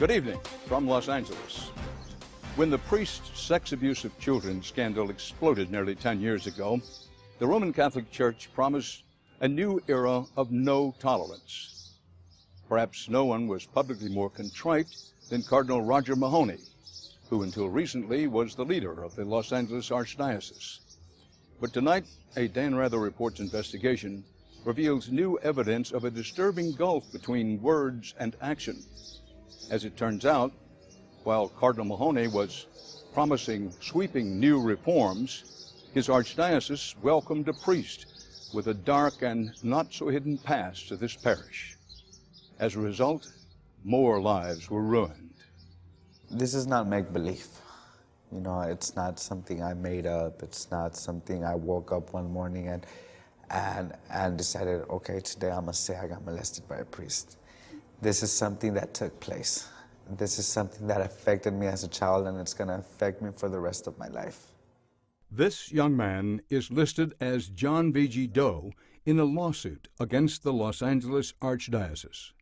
Good evening from Los Angeles. When the priest sex abuse of children scandal exploded nearly 10 years ago, the Roman Catholic Church promised a new era of no tolerance. Perhaps no one was publicly more contrite than Cardinal Roger Mahony, who until recently was the leader of the Los Angeles Archdiocese. But tonight, a Dan Rather Report's investigation reveals new evidence of a disturbing gulf between words and action. As it turns out, while Cardinal Mahony was promising sweeping new reforms, his archdiocese welcomed a priest with a dark and not-so-hidden past to this parish. As a result, more lives were ruined. This is not make-believe. You know, it's not something I made up. It's not something I woke up one morning and decided, okay, today I'm gonna say I got molested by a priest. This is something that took place. This is something that affected me as a child, and it's gonna affect me for the rest of my life. This young man is listed as John V.G. Doe in a lawsuit against the Los Angeles Archdiocese.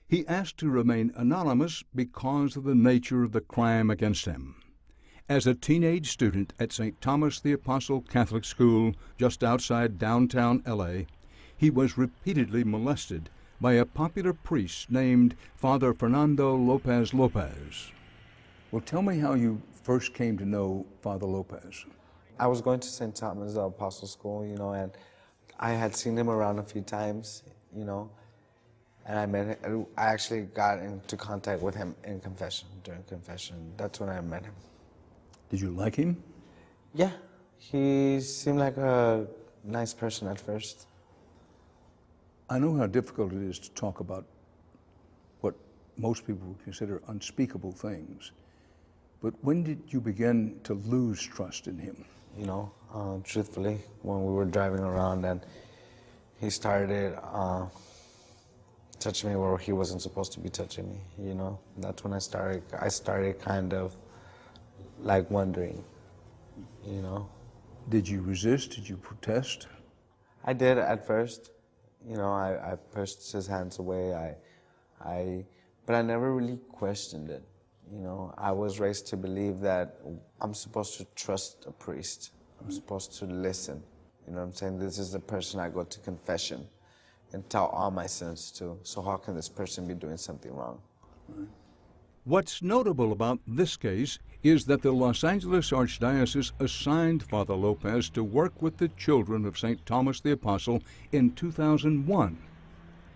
He asked to remain anonymous because of the nature of the crime against him. As a teenage student at St. Thomas the Apostle Catholic School just outside downtown L.A., he was repeatedly molested by a popular priest named Father Fernando Lopez Lopez. Well, tell me how you first came to know Father Lopez. I was going to St. Thomas the Apostle School, you know, and I had seen him around a few times, you know, and I actually got into contact with him in confession, during confession. That's when I met him. Did you like him? Yeah, he seemed like a nice person at first. I know how difficult it is to talk about what most people would consider unspeakable things, but when did you begin to lose trust in him? You know, truthfully, when we were driving around and he started touching me where he wasn't supposed to be touching me, you know, that's when I started kind of like wondering, you know. Did you resist? Did you protest? I did at first. You know, I pushed his hands away, but I never really questioned it. You know, I was raised to believe that I'm supposed to trust a priest. I'm supposed to listen. You know what I'm saying? This is the person I go to confession and tell all my sins to. So how can this person be doing something wrong? What's notable about this case is that the Los Angeles Archdiocese assigned Father Lopez to work with the children of St. Thomas the Apostle in 2001.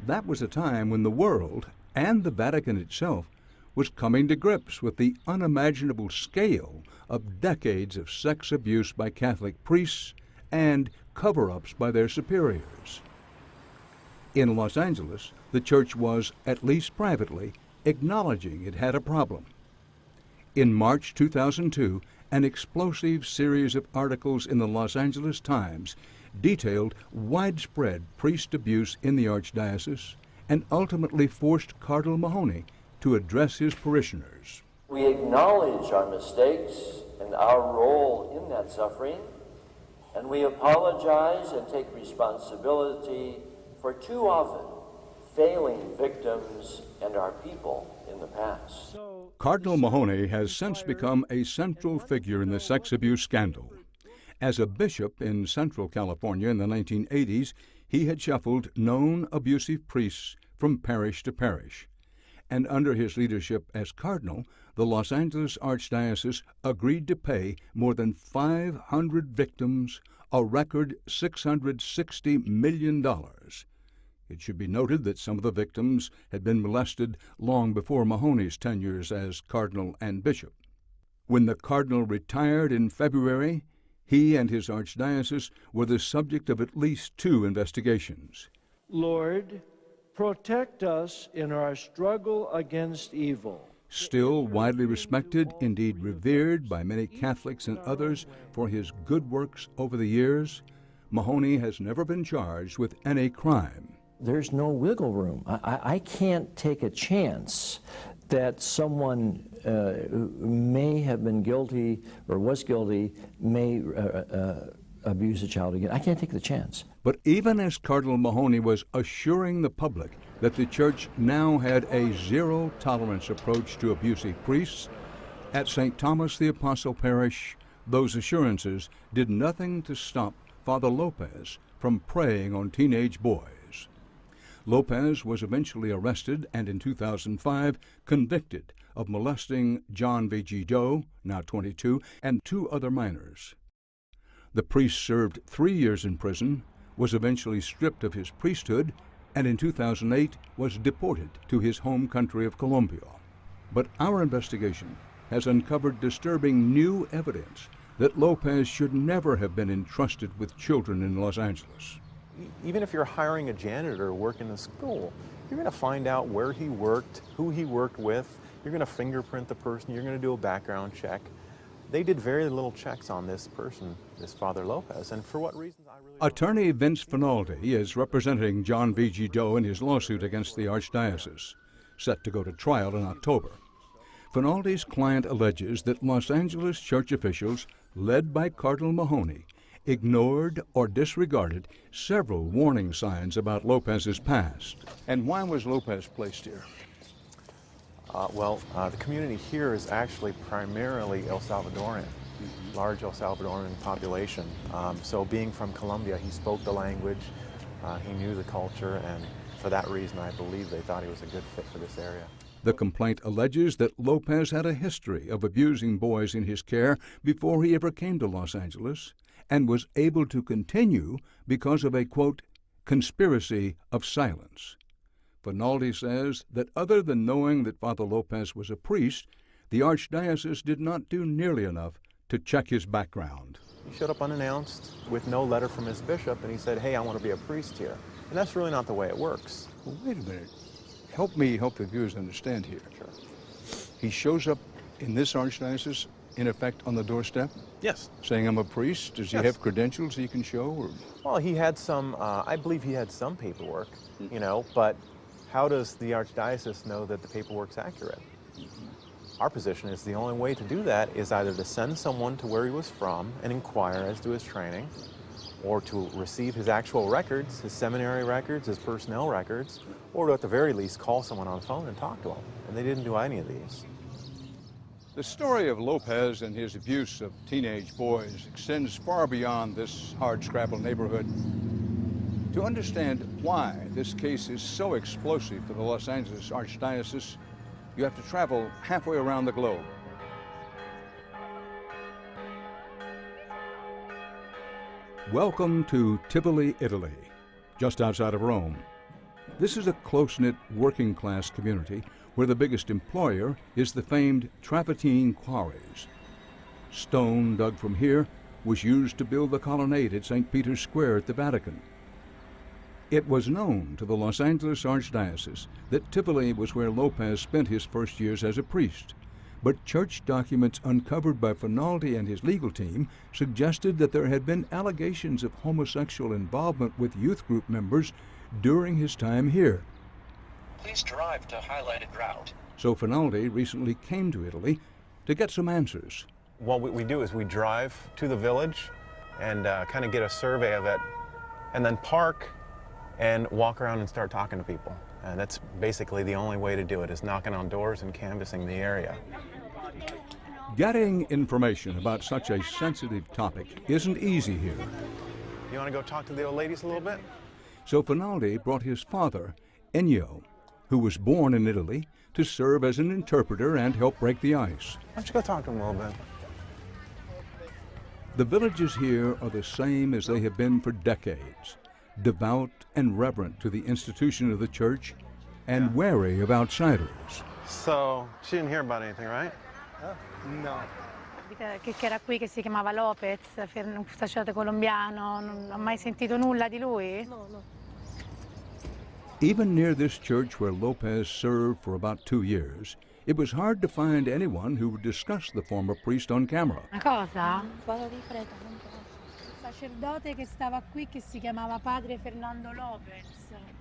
That was a time when the world, and the Vatican itself, was coming to grips with the unimaginable scale of decades of sex abuse by Catholic priests and cover-ups by their superiors. In Los Angeles, the church was, at least privately, acknowledging it had a problem. In March 2002, an explosive series of articles in the Los Angeles Times detailed widespread priest abuse in the Archdiocese and ultimately forced Cardinal Mahony to address his parishioners. We acknowledge our mistakes and our role in that suffering, and we apologize and take responsibility for too often failing victims and our people in the past. Cardinal Mahony has since become a central figure in the sex abuse scandal. As a bishop in Central California in the 1980s, he had shuffled known abusive priests from parish to parish. And under his leadership as cardinal, the Los Angeles Archdiocese agreed to pay more than 500 victims a record $660 million. It should be noted that some of the victims had been molested long before Mahony's tenures as cardinal and bishop. When the cardinal retired in February, he and his archdiocese were the subject of at least 2 investigations. Lord, protect us in our struggle against evil. Still widely respected, indeed revered by many Catholics and others for his good works over the years, Mahony has never been charged with any crime. There's no wiggle room. I can't take a chance that someone who may have been guilty or was guilty may abuse a child again. I can't take the chance. But even as Cardinal Mahoney was assuring the public that the church now had a zero-tolerance approach to abusive priests, at St. Thomas the Apostle Parish, those assurances did nothing to stop Father Lopez from preying on teenage boys. Lopez was eventually arrested and in 2005 convicted of molesting John V.G. Doe, now 22, and 2 other minors. The priest served 3 years in prison, was eventually stripped of his priesthood, and in 2008 was deported to his home country of Colombia. But our investigation has uncovered disturbing new evidence that Lopez should never have been entrusted with children in Los Angeles. Even if you're hiring a janitor to work in the school, you're going to find out where he worked, who he worked with, you're going to fingerprint the person, you're going to do a background check. They did very little checks on this person, this Father Lopez, and for what reasons I really don't know. Attorney Vince Finaldi is representing John V.G. Doe in his lawsuit against the Archdiocese, set to go to trial in October. Finaldi's client alleges that Los Angeles church officials, led by Cardinal Mahoney, ignored or disregarded several warning signs about Lopez's past. And why was Lopez placed here? The community here is actually primarily El Salvadoran, large El Salvadoran population. So being from Colombia, he spoke the language, he knew the culture, and for that reason I believe they thought he was a good fit for this area. The complaint alleges that Lopez had a history of abusing boys in his care before he ever came to Los Angeles, and was able to continue because of a, quote, conspiracy of silence. Finaldi says that other than knowing that Father Lopez was a priest, the Archdiocese did not do nearly enough to check his background. He showed up unannounced with no letter from his bishop, and he said, hey, I want to be a priest here. And that's really not the way it works. Well, wait a minute. Help the viewers understand here. Sure. He shows up in this Archdiocese, in effect, on the doorstep? Yes. Saying, I'm a priest? Does he have credentials he can show? Or? Well, he had some, I believe he had some paperwork, you know, but how does the Archdiocese know that the paperwork's accurate? Our position is the only way to do that is either to send someone to where he was from and inquire as to his training, or to receive his actual records, his seminary records, his personnel records, or to at the very least call someone on the phone and talk to him. And they didn't do any of these. The story of Lopez and his abuse of teenage boys extends far beyond this hardscrabble neighborhood. To understand why this case is so explosive for the Los Angeles Archdiocese, you have to travel halfway around the globe. Welcome to Tivoli, Italy, just outside of Rome. This is a close-knit working-class community where the biggest employer is the famed Travertine Quarries. Stone dug from here was used to build the colonnade at St. Peter's Square at the Vatican. It was known to the Los Angeles Archdiocese that Tivoli was where Lopez spent his first years as a priest, but church documents uncovered by Finaldi and his legal team suggested that there had been allegations of homosexual involvement with youth group members during his time here. Please drive to highlighted route. So Finaldi recently came to Italy to get some answers. What we do is we drive to the village and kind of get a survey of it, and then park and walk around and start talking to people. And that's basically the only way to do it, is knocking on doors and canvassing the area. Getting information about such a sensitive topic isn't easy here. You want to go talk to the old ladies a little bit? So Finaldi brought his father, Ennio, who was born in Italy, to serve as an interpreter and help break the ice. Why don't you go talk to them a little bit? The villages here are the same as they have been for decades, devout and reverent to the institution of the church and wary of outsiders. So, she didn't hear about anything, right? No. Che era qui che si chiamava Lopez, un sacerdote colombiano, non ho mai sentito nulla di lui? No, no. Even near this church where Lopez served for about 2 years, it was hard to find anyone who would discuss the former priest on camera. Una cosa? Vado di fretta, non posso. Un sacerdote che stava qui che si chiamava padre Fernando Lopez.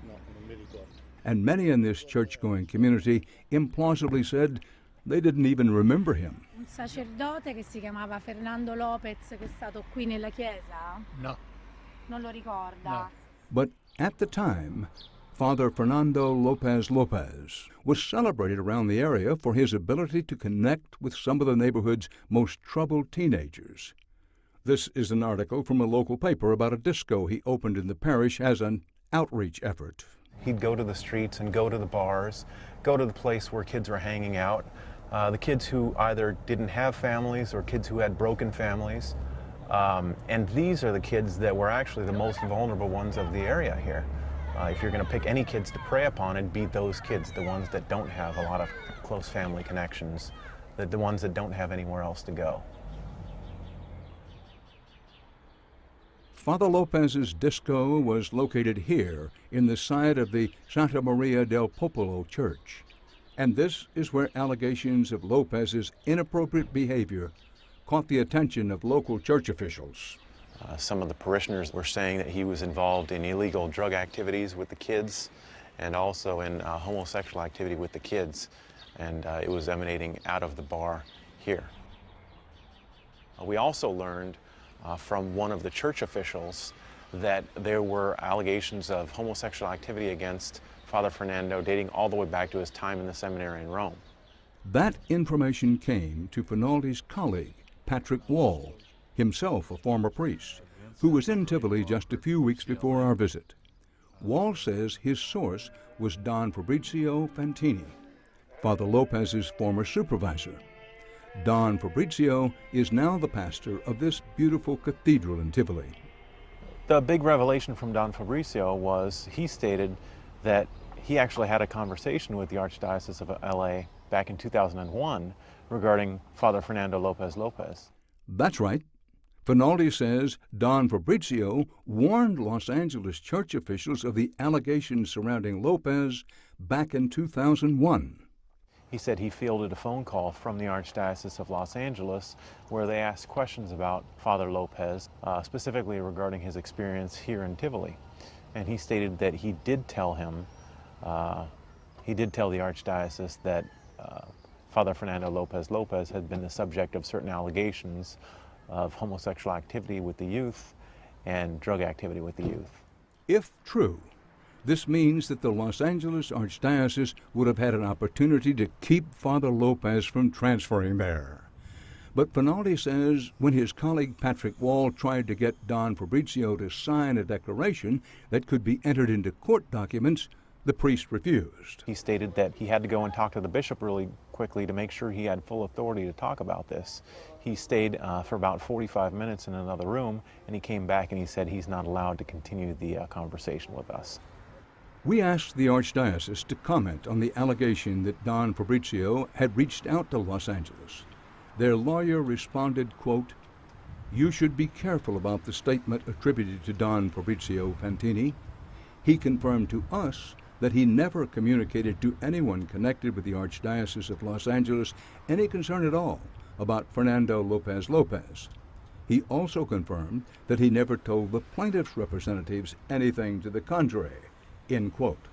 No, non mi ricordo. And many in this church-going community implausibly said they didn't even remember him. Un sacerdote che si chiamava Fernando Lopez che è stato qui nella chiesa? No. Non lo ricorda? But at the time, Father Fernando Lopez Lopez was celebrated around the area for his ability to connect with some of the neighborhood's most troubled teenagers. This is an article from a local paper about a disco he opened in the parish as an outreach effort. He'd go to the streets and go to the bars, go to the place where kids were hanging out, the kids who either didn't have families or kids who had broken families. And these are the kids that were actually the most vulnerable ones of the area here. If you're going to pick any kids to prey upon, it'd be those kids, the ones that don't have a lot of close family connections, the ones that don't have anywhere else to go. Father Lopez's disco was located here in the side of the Santa Maria del Popolo Church. And this is where allegations of Lopez's inappropriate behavior caught the attention of local church officials. Some of the parishioners were saying that he was involved in illegal drug activities with the kids and also in homosexual activity with the kids. And it was emanating out of the bar here. We also learned from one of the church officials that there were allegations of homosexual activity against Father Fernando dating all the way back to his time in the seminary in Rome. That information came to Finaldi's colleague, Patrick Wall, himself a former priest, who was in Tivoli just a few weeks before our visit. Wall says his source was Don Fabrizio Fantini, Father Lopez's former supervisor. Don Fabrizio is now the pastor of this beautiful cathedral in Tivoli. The big revelation from Don Fabrizio was he stated that he actually had a conversation with the Archdiocese of LA back in 2001 regarding Father Fernando Lopez Lopez. That's right. Finaldi says Don Fabrizio warned Los Angeles church officials of the allegations surrounding Lopez back in 2001. He said he fielded a phone call from the Archdiocese of Los Angeles where they asked questions about Father Lopez, specifically regarding his experience here in Tivoli. And he stated that he did tell the Archdiocese that Father Fernando Lopez Lopez had been the subject of certain allegations of homosexual activity with the youth and drug activity with the youth. If true, this means that the Los Angeles Archdiocese would have had an opportunity to keep Father Lopez from transferring there. But Finaldi says when his colleague Patrick Wall tried to get Don Fabrizio to sign a declaration that could be entered into court documents, the priest refused. He stated that he had to go and talk to the bishop really quickly to make sure he had full authority to talk about this. He stayed for about 45 minutes in another room, and he came back and he said he's not allowed to continue the conversation with us. We asked the Archdiocese to comment on the allegation that Don Fabrizio had reached out to Los Angeles. Their lawyer responded, quote, "You should be careful about the statement attributed to Don Fabrizio Fantini. He confirmed to us that he never communicated to anyone connected with the Archdiocese of Los Angeles any concern at all about Fernando Lopez Lopez. He also confirmed that he never told the plaintiff's representatives anything to the contrary." End quote.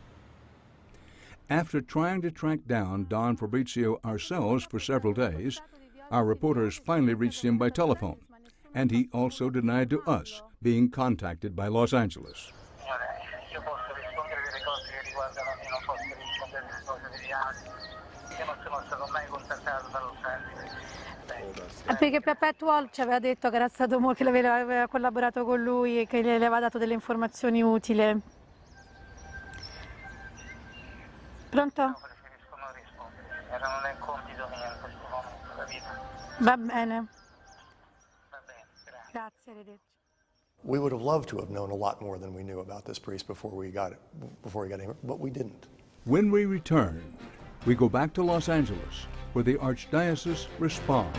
After trying to track down Don Fabrizio ourselves for several days, our reporters finally reached him by telephone, and he also denied to us being contacted by Los Angeles. Perché Pat Wall ci aveva detto che era stato che aveva collaborato con lui e che gli aveva dato delle informazioni utili. Pronto? Erano nel compito mio in questo momento, capito? Va bene. Grazie, arrivederci. We would have loved to have known a lot more than we knew about this priest before he got here, but we didn't. When we return, we go back to Los Angeles, where the Archdiocese responds.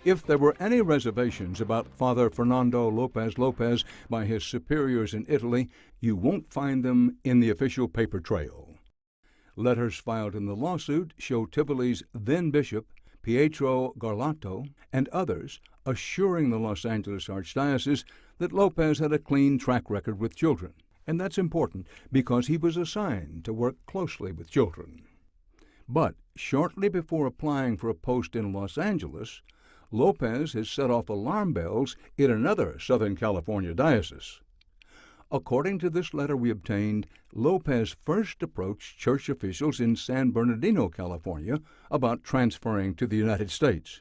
If there were any reservations about Father Fernando Lopez Lopez by his superiors in Italy, you won't find them in the official paper trail. Letters filed in the lawsuit show Tivoli's then-bishop, Pietro Garlato, and others, assuring the Los Angeles Archdiocese that Lopez had a clean track record with children. And that's important because he was assigned to work closely with children. But shortly before applying for a post in Los Angeles, Lopez has set off alarm bells in another Southern California diocese. According to this letter we obtained, Lopez first approached church officials in San Bernardino, California, about transferring to the United States.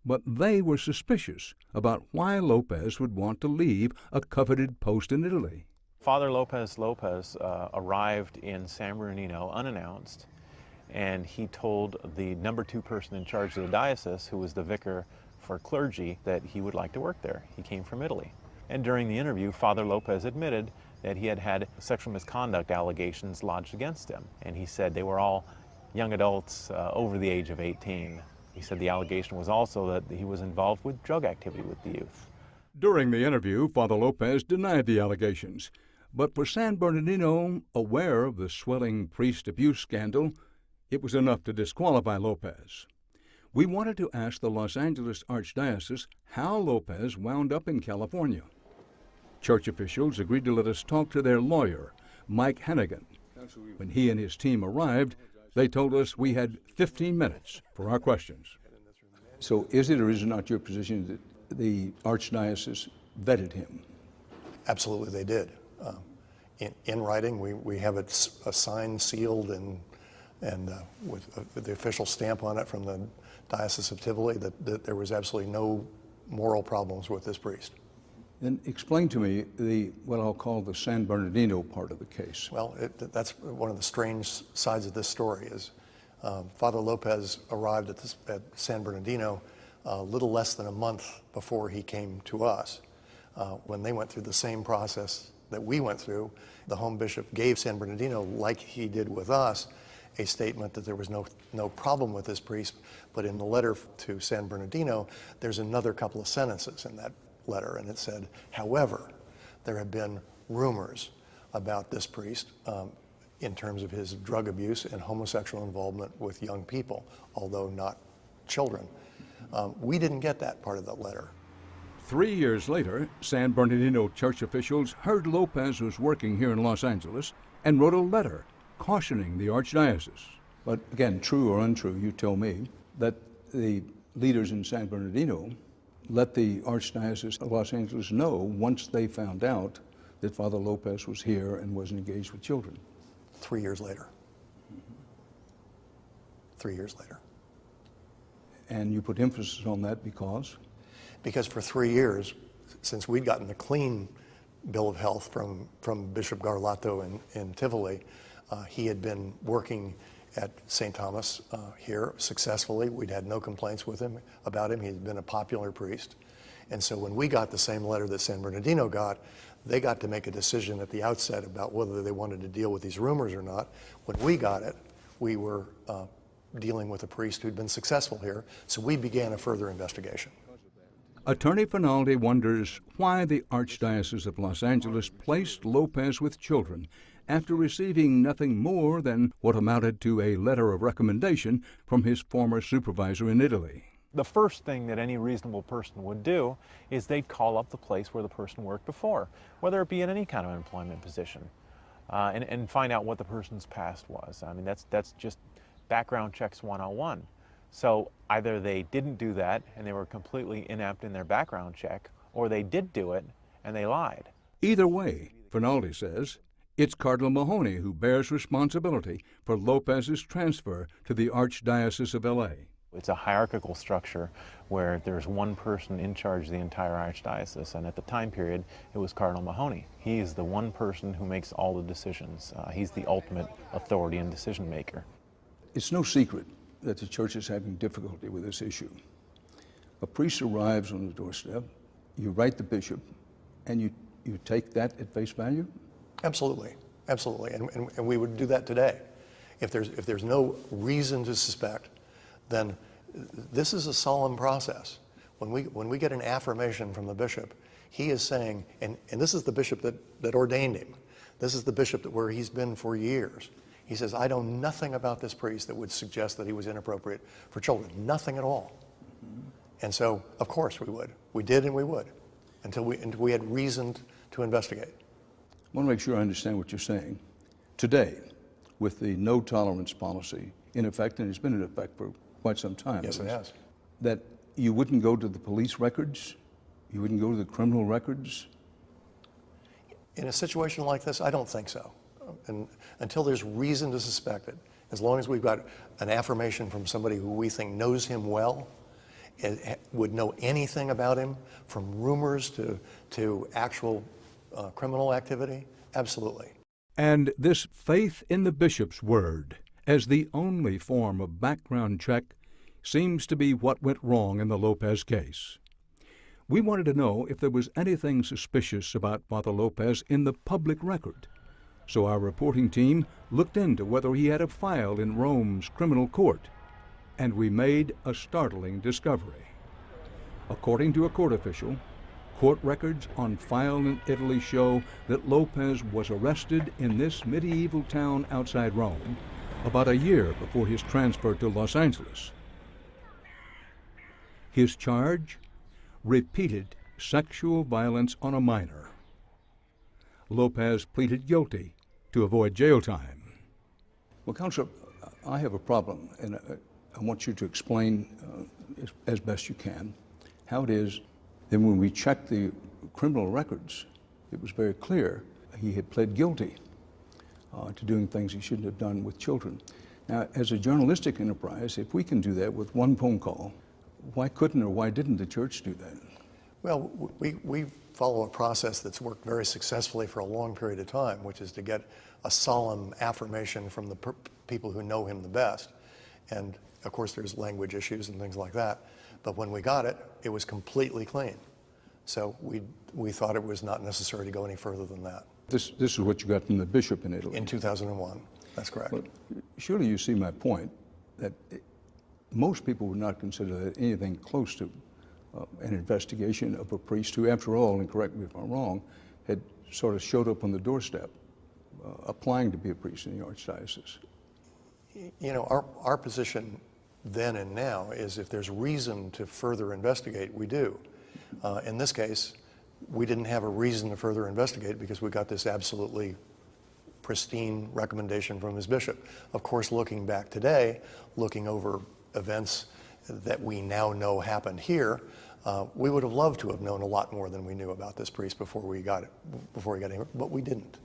But they were suspicious about why Lopez would want to leave a coveted post in Italy. Father Lopez arrived in San Bernardino unannounced, and he told the number 2 person in charge of the diocese, who was the vicar for clergy, that he would like to work there. He came from Italy. And during the interview, Father Lopez admitted that he had had sexual misconduct allegations lodged against him. And he said they were all young adults over the age of 18. He said the allegation was also that he was involved with drug activity with the youth. During the interview, Father Lopez denied the allegations. But for San Bernardino, aware of the swelling priest abuse scandal, it was enough to disqualify Lopez. We wanted to ask the Los Angeles Archdiocese how Lopez wound up in California. Church officials agreed to let us talk to their lawyer, Mike Hannigan. When he and his team arrived, they told us we had 15 minutes for our questions. So is it or is it not your position that the Archdiocese vetted him? Absolutely, they did. In writing, we have it signed, sealed, and with the official stamp on it from the Diocese of Tivoli that there was absolutely no moral problems with this priest. Then explain to me what I'll call the San Bernardino part of the case. Well, that's one of the strange sides of this story is Father Lopez arrived at San Bernardino a little less than a month before he came to us. When they went through the same process that we went through, the home bishop gave San Bernardino, like he did with us, a statement that there was no problem with this priest, but in the letter to San Bernardino, there's another couple of sentences in that letter, and it said, however, there have been rumors about this priest in terms of his drug abuse and homosexual involvement with young people, although not children. We didn't get that part of the letter. 3 years later, San Bernardino church officials heard Lopez was working here in Los Angeles and wrote a letter cautioning the Archdiocese. But again, true or untrue, you tell me, that the leaders in San Bernardino let the Archdiocese of Los Angeles know once they found out that Father Lopez was here and was engaged with children. 3 years later. 3 years later. And you put emphasis on that because? Because for 3 years, since we'd gotten the clean bill of health from Bishop Garlato in Tivoli, he had been working at St. Thomas here successfully. We'd had no complaints about him. He'd been a popular priest. And so when we got the same letter that San Bernardino got, they got to make a decision at the outset about whether they wanted to deal with these rumors or not. When we got it, we were dealing with a priest who'd been successful here, so we began a further investigation. Attorney Finaldi wonders why the Archdiocese of Los Angeles placed Lopez with children after receiving nothing more than what amounted to a letter of recommendation from his former supervisor in Italy. The first thing that any reasonable person would do is they'd call up the place where the person worked before, whether it be in any kind of employment position, and find out what the person's past was. I mean, that's just background checks 101. So either they didn't do that and they were completely inept in their background check, or they did do it and they lied. Either way, Finaldi says, it's Cardinal Mahoney who bears responsibility for Lopez's transfer to the Archdiocese of L.A. It's a hierarchical structure where there's one person in charge of the entire archdiocese, and at the time period, it was Cardinal Mahoney. He is the one person who makes all the decisions. He's the ultimate authority and decision maker. It's no secret that the church is having difficulty with this issue. A priest arrives on the doorstep, you write the bishop, and you take that at face value? Absolutely, absolutely, and we would do that today. If there's no reason to suspect, then this is a solemn process. When we get an affirmation from the bishop, he is saying, and this is the bishop that ordained him. This is the bishop where he's been for years. He says, I know nothing about this priest that would suggest that he was inappropriate for children. Nothing at all. And so, of course we would. We did and we would until we had reason to investigate. I want to make sure I understand what you're saying. Today, with the no tolerance policy in effect, and it's been in effect for quite some time. Yes, it has. That you wouldn't go to the police records? You wouldn't go to the criminal records? In a situation like this, I don't think so. And until there's reason to suspect it, as long as we've got an affirmation from somebody who we think knows him well, and would know anything about him, from rumors to actual criminal activity, absolutely. And this faith in the bishop's word as the only form of background check seems to be what went wrong in the Lopez case. We wanted to know if there was anything suspicious about Father Lopez in the public record. So our reporting team looked into whether he had a file in Rome's criminal court, and we made a startling discovery. According to a court official, court records on file in Italy show that Lopez was arrested in this medieval town outside Rome about a year before his transfer to Los Angeles. His charge? Repeated sexual violence on a minor. Lopez pleaded guilty to avoid jail time. Well, Counselor, I have a problem, and I want you to explain as best you can how it is that when we checked the criminal records, it was very clear he had pled guilty to doing things he shouldn't have done with children. Now, as a journalistic enterprise, if we can do that with one phone call, why couldn't or why didn't the church do that? Well, we follow a process that's worked very successfully for a long period of time, which is to get a solemn affirmation from the people who know him the best. And of course, there's language issues and things like that. But when we got it, it was completely clean. So we thought it was not necessary to go any further than that. This is what you got from the bishop in Italy? In 2001, that's correct. Well, surely you see my point, that most people would not consider that anything close to an investigation of a priest who, after all, and correct me if I'm wrong, had sort of showed up on the doorstep applying to be a priest in the archdiocese. You know, our position then and now is if there's reason to further investigate, we do. In this case, we didn't have a reason to further investigate because we got this absolutely pristine recommendation from his bishop. Of course, looking back today, looking over events that we now know happened here, we would have loved to have known a lot more than we knew about this priest before he got here, but we didn't.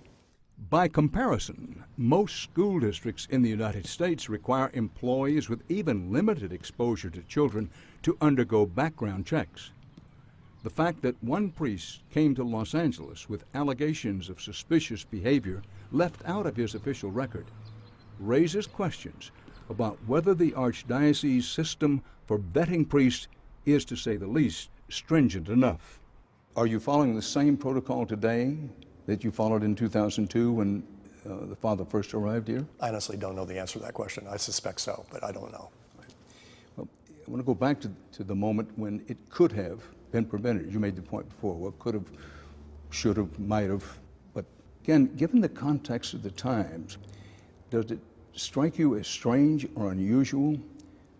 By comparison, most school districts in the United States require employees with even limited exposure to children to undergo background checks. The fact that one priest came to Los Angeles with allegations of suspicious behavior left out of his official record raises questions about whether the archdiocese system for vetting priests is, to say the least, stringent enough. Are you following the same protocol today that you followed in 2002 when the father first arrived here? I honestly don't know the answer to that question. I suspect so, but I don't know. Right. Well, I want to go back to the moment when it could have been prevented. You made the point before, what could have, should have, might have. But again, given the context of the times, does it strike you as strange or unusual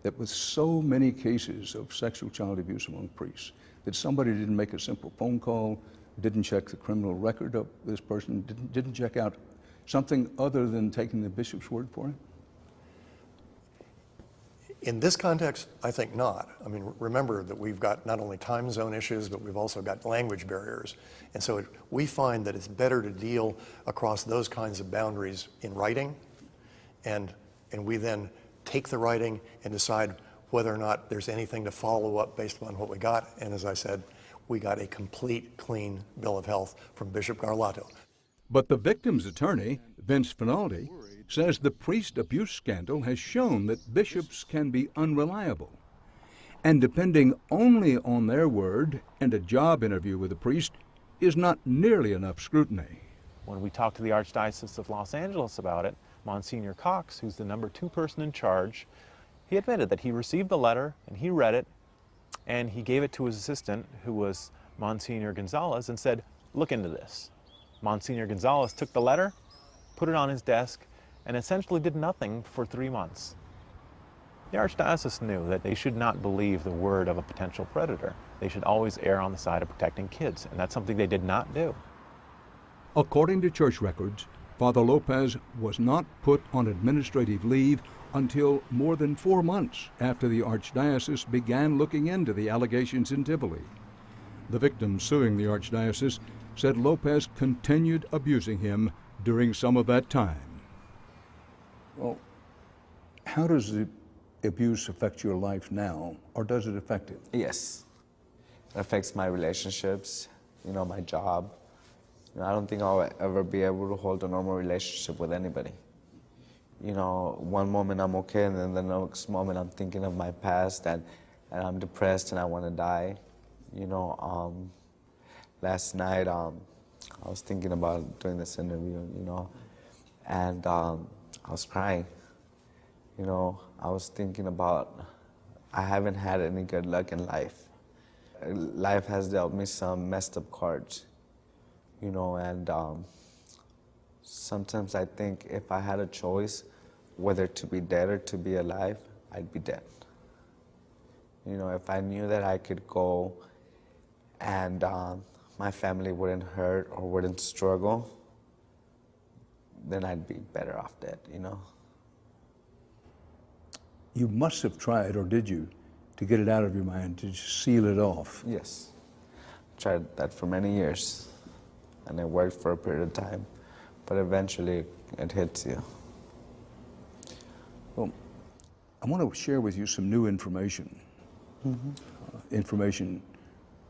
that with so many cases of sexual child abuse among priests, that somebody didn't make a simple phone call, didn't check the criminal record of this person, didn't check out something other than taking the bishop's word for it? In this context, I think not. I mean, remember that we've got not only time zone issues, but we've also got language barriers. And so we find that it's better to deal across those kinds of boundaries in writing, and we then take the writing and decide whether or not there's anything to follow up based upon what we got. And as I said, we got a complete, clean bill of health from Bishop Garlato. But the victim's attorney, Vince Finaldi, says the priest abuse scandal has shown that bishops can be unreliable. And depending only on their word and a job interview with a priest is not nearly enough scrutiny. When we talked to the Archdiocese of Los Angeles about it, Monsignor Cox, who's the #2 person in charge, he admitted that he received the letter and he read it and he gave it to his assistant, who was Monsignor Gonzalez, and said, look into this. Monsignor Gonzalez took the letter, put it on his desk, and essentially did nothing for 3 months. The Archdiocese knew that they should not believe the word of a potential predator. They should always err on the side of protecting kids, and that's something they did not do. According to church records, Father Lopez was not put on administrative leave until more than 4 months after the Archdiocese began looking into the allegations in Tivoli. The victim suing the Archdiocese said Lopez continued abusing him during some of that time. Well, how does the abuse affect your life now, or does it affect it? Yes. It affects my relationships, my job. I don't think I'll ever be able to hold a normal relationship with anybody. One moment I'm okay, and then the next moment I'm thinking of my past, and I'm depressed and I want to die. Last night I was thinking about doing this interview, and I was crying. I was thinking about I haven't had any good luck in life. Life has dealt me some messed up cards, and sometimes I think if I had a choice whether to be dead or to be alive, I'd be dead. If I knew that I could go and my family wouldn't hurt or wouldn't struggle, then I'd be better off dead, You must have tried, or did you, to get it out of your mind, to just seal it off? Yes. Tried that for many years, and it worked for a period of time, but eventually it hits you. Well, I want to share with you some new information. Information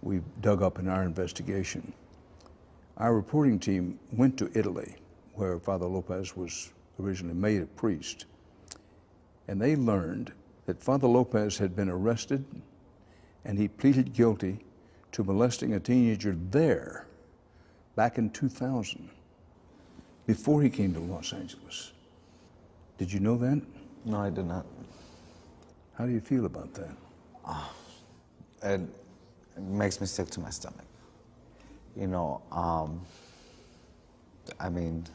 we dug up in our investigation. Our reporting team went to Italy, where Father Lopez was originally made a priest, and they learned that Father Lopez had been arrested and he pleaded guilty to molesting a teenager there back in 2000, before he came to Los Angeles. Did you know that? No, I did not. How do you feel about that? It makes me sick to my stomach. I mean,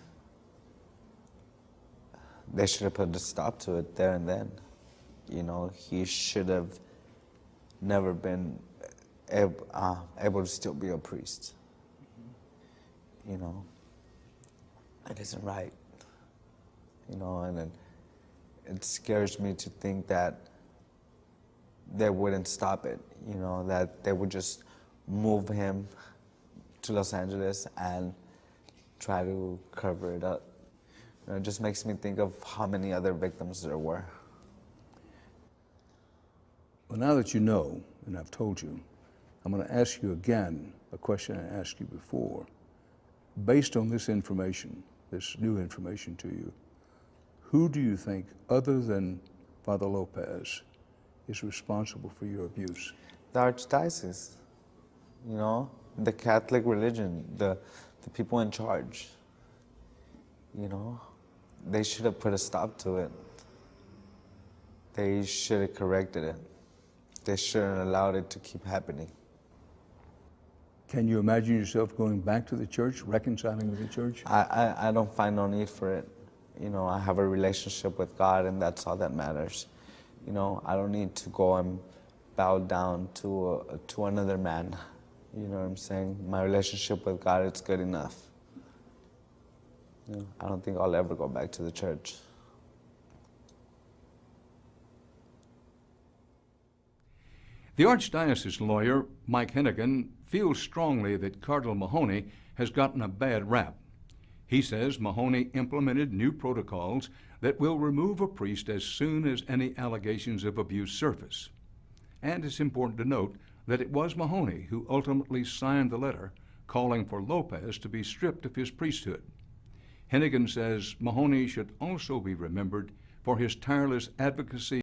they should have put a stop to it there and then. He should have never been able to still be a priest. It isn't right. And it scares me to think that they wouldn't stop it, that they would just move him to Los Angeles and try to cover it up. It just makes me think of how many other victims there were. Well, now that you know, and I've told you, I'm going to ask you again a question I asked you before. Based on this information, this new information to you, who do you think, other than Father Lopez, is responsible for your abuse? The Archdiocese, the Catholic religion, the people in charge. They should have put a stop to it. They should have corrected it. They shouldn't have allowed it to keep happening. Can you imagine yourself going back to the church, reconciling with the church? I don't find no need for it. I have a relationship with God, and that's all that matters. I don't need to go and bow down to another man. You know what I'm saying? My relationship with God, it's good enough. I don't think I'll ever go back to the church. The Archdiocese lawyer, Mike Hennigan, feels strongly that Cardinal Mahoney has gotten a bad rap. He says Mahoney implemented new protocols that will remove a priest as soon as any allegations of abuse surface. And it's important to note that it was Mahoney who ultimately signed the letter calling for Lopez to be stripped of his priesthood. Hennigan says Mahoney should also be remembered for his tireless advocacy